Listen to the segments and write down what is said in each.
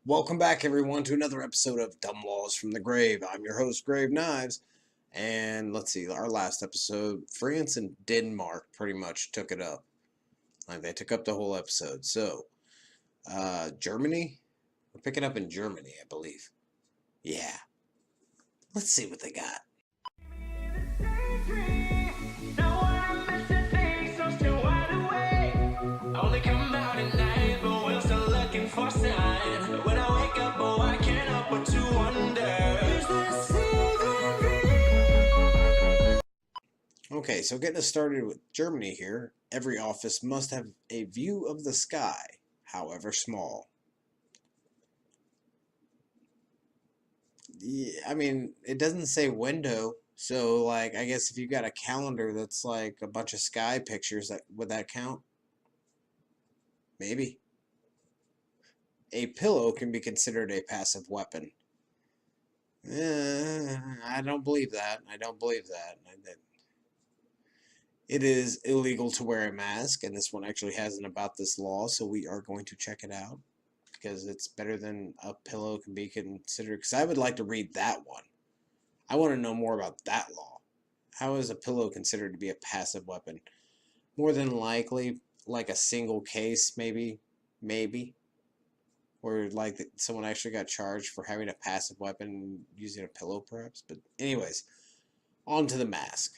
Welcome back, everyone, to another episode of Dumb Laws from the Grave. I'm your host, Grave Knives, and let's see, our last episode, France and Denmark pretty much took it up. Like, they took up the whole episode. So, Germany? We're picking up in Germany, I believe. Yeah. Let's see what they got. Okay, so getting us started with Germany here, every office must have a view of the sky, however small. Yeah, I mean, it doesn't say window, so like I guess if you got a calendar that's like a bunch of sky pictures, that would that count? Maybe. A pillow can be considered a passive weapon. I don't believe that. I don't believe that. It is illegal to wear a mask, and this one actually has an about this law, so we are going to check it out because it's better than a pillow can be considered. Because I would like to read that one. I want to know more about that law. How is a pillow considered to be a passive weapon? More than likely, like a single case, maybe, or like someone actually got charged for having a passive weapon using a pillow, perhaps. But anyways, on to the mask.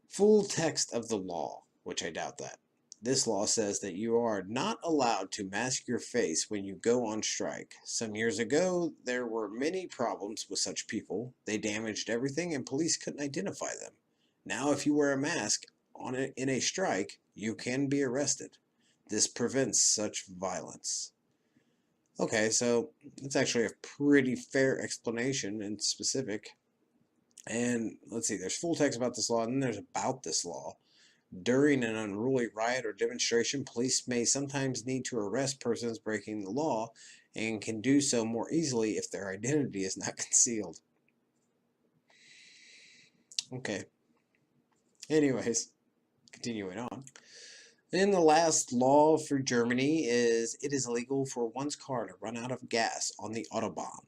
Full text of the law, which I doubt that. This law says that you are not allowed to mask your face when you go on strike. Some years ago, there were many problems with such people. They damaged everything and police couldn't identify them. Now, if you wear a mask in a strike, you can be arrested. This prevents such violence. Okay, so it's actually a pretty fair explanation and specific. And let's see, there's full text about this law, and then there's about this law. During an unruly riot or demonstration, police may sometimes need to arrest persons breaking the law and can do so more easily if their identity is not concealed. Okay. Anyways, continuing on. Then the last law for Germany is it is illegal for one's car to run out of gas on the Autobahn.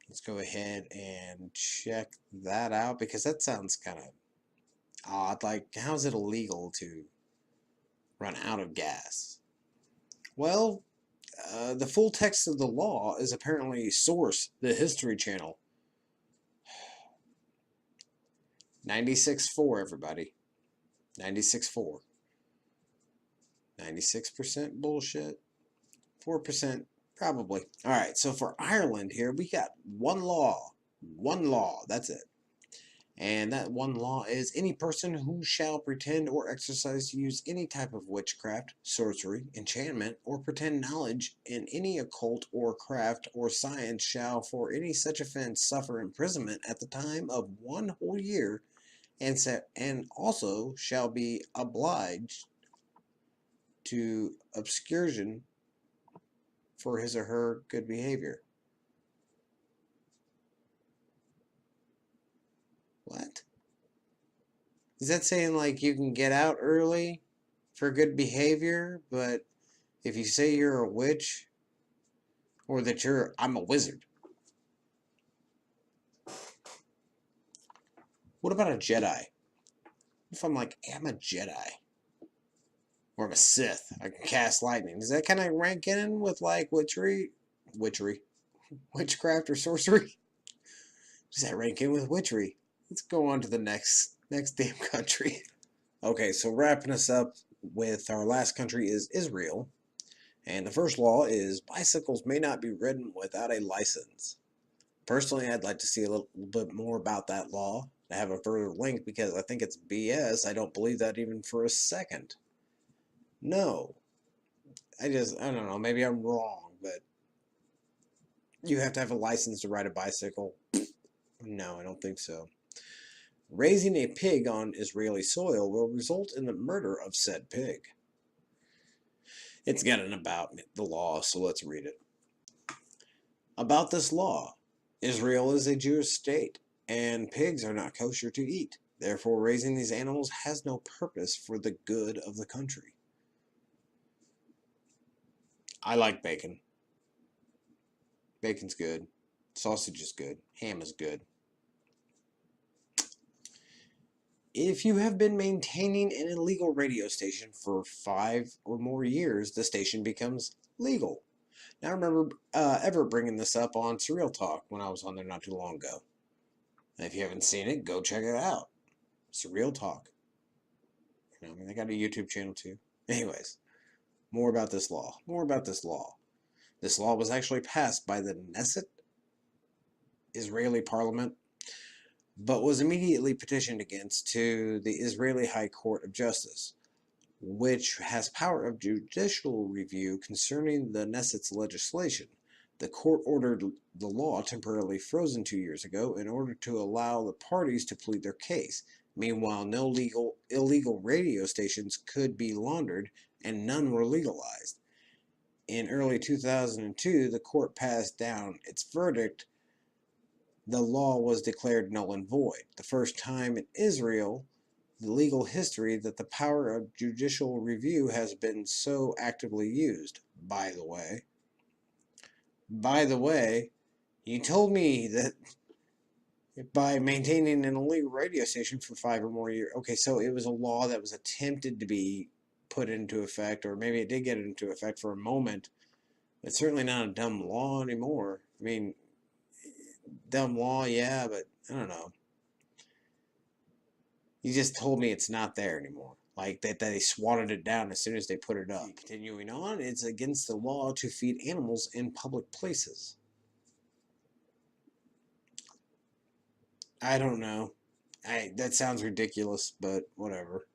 Let's go ahead and check that out because that sounds kind of odd. Like, how is it illegal to run out of gas? Well, the full text of the law is apparently Source, the History Channel. 96.4, everybody. 96.4. 96% bullshit. 4% probably. Alright, so for Ireland here, we got one law. One law, that's it. And that one law is any person who shall pretend or exercise to use any type of witchcraft, sorcery, enchantment, or pretend knowledge in any occult or craft or science shall for any such offense suffer imprisonment at the time of 1 whole year, and also shall be obliged to abscursion for his or her good behavior. What? Is that saying like you can get out early for good behavior, but if you say you're a witch or that I'm a wizard? What about a Jedi? If I'm like, hey, I'm a Jedi or I'm a Sith, I can cast lightning. Does that kind of rank in with like witchcraft or sorcery? Does that rank in with witchery? Let's go on to the next damn country. Okay, so wrapping us up with our last country is Israel. And the first law is bicycles may not be ridden without a license. Personally, I'd like to see a little bit more about that law. I have a further link because I think it's BS. I don't believe that even for a second. No. I don't know, maybe I'm wrong, but you have to have a license to ride a bicycle. No, I don't think so. Raising a pig on Israeli soil will result in the murder of said pig. It's got an about the law, so let's read it. About this law, Israel is a Jewish state, and pigs are not kosher to eat. Therefore, raising these animals has no purpose for the good of the country. I like bacon. Bacon's good. Sausage is good. Ham is good. If you have been maintaining an illegal radio station for 5 or more years, the station becomes legal. Now, I remember Everett bringing this up on Surreal Talk when I was on there not too long ago. And if you haven't seen it, go check it out. Surreal Talk. I mean, they got a YouTube channel too. Anyways, more about this law. More about this law. This law was actually passed by the Knesset, Israeli parliament, but was immediately petitioned against to the Israeli High Court of Justice, which has power of judicial review concerning the Knesset's legislation. The court ordered the law temporarily frozen 2 years ago in order to allow the parties to plead their case. Meanwhile, no illegal radio stations could be laundered, and none were legalized. In early 2002, the court passed down its verdict. The law was declared null and void, the first time in Israel the legal history that the power of judicial review has been so actively used. By the way, you told me that by maintaining an illegal radio station for 5 or more years. Okay, so it was a law that was attempted to be put into effect, or maybe it did get into effect for a moment. It's certainly not a dumb law anymore. I mean, dumb law, yeah, but I don't know. You just told me it's not there anymore. Like that they swatted it down as soon as they put it up. Continuing on, it's against the law to feed animals in public places. I don't know. That sounds ridiculous, but whatever.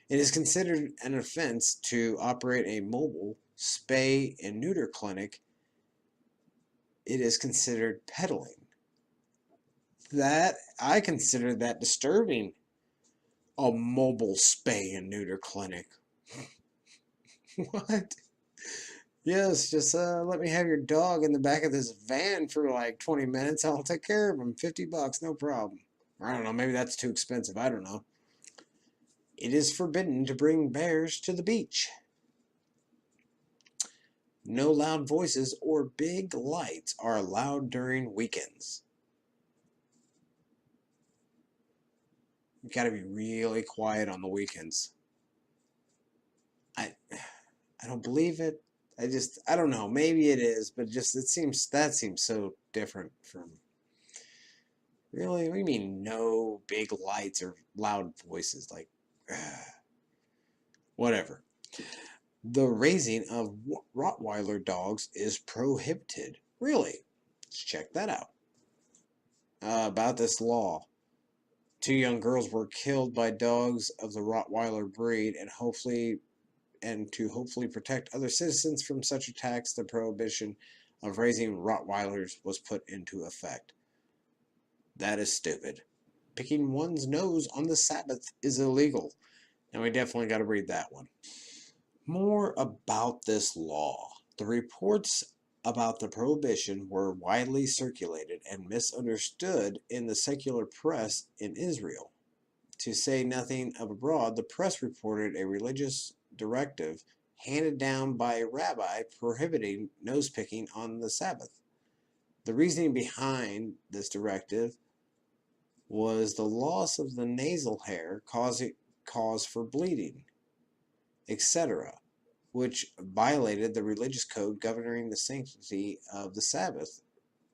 It is considered an offense to operate a mobile spay and neuter clinic. It is considered peddling. That I consider that disturbing. A mobile spay and neuter clinic. What? Yes, just let me have your dog in the back of this van for like 20 minutes. I'll take care of him. $50, no problem. Or I don't know, maybe that's too expensive. I don't know. It is forbidden to bring bears to the beach. No loud voices or big lights are allowed during weekends. You gotta be really quiet on the weekends. I don't believe it. I don't know. Maybe it is, but that seems so different from. Really? What do you mean no big lights or loud voices? Like, whatever. The raising of Rottweiler dogs is prohibited. Really? Let's check that out. About this law. 2 young girls were killed by dogs of the Rottweiler breed, and to hopefully protect other citizens from such attacks, the prohibition of raising Rottweilers was put into effect. That is stupid. Picking one's nose on the Sabbath is illegal. And we definitely got to read that one. More about this law. The reports about the prohibition were widely circulated and misunderstood in the secular press in Israel. To say nothing of abroad, the press reported a religious directive handed down by a rabbi prohibiting nose picking on the Sabbath. The reasoning behind this directive was the loss of the nasal hair cause for bleeding, etc., which violated the religious code governing the sanctity of the Sabbath,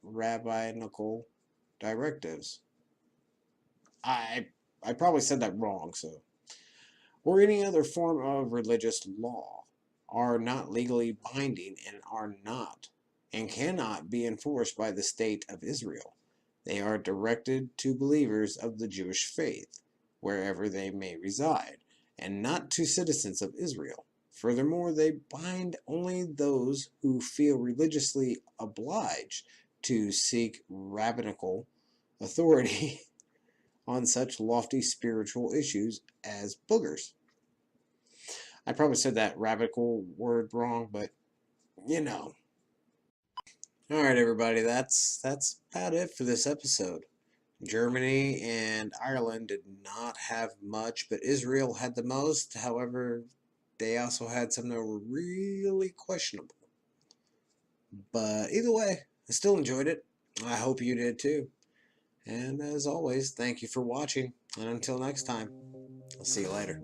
rabbinical directives. I probably said that wrong, so. Or any other form of religious law are not legally binding and cannot be enforced by the state of Israel. They are directed to believers of the Jewish faith, wherever they may reside, and not to citizens of Israel. Furthermore, they bind only those who feel religiously obliged to seek rabbinical authority on such lofty spiritual issues as boogers. I probably said that rabbinical word wrong, but you know. All right, everybody, that's about it for this episode. Germany and Ireland did not have much, but Israel had the most. However, they also had some that were really questionable. But either way, I still enjoyed it. I hope you did too. And as always, thank you for watching. And until next time, I'll see you later.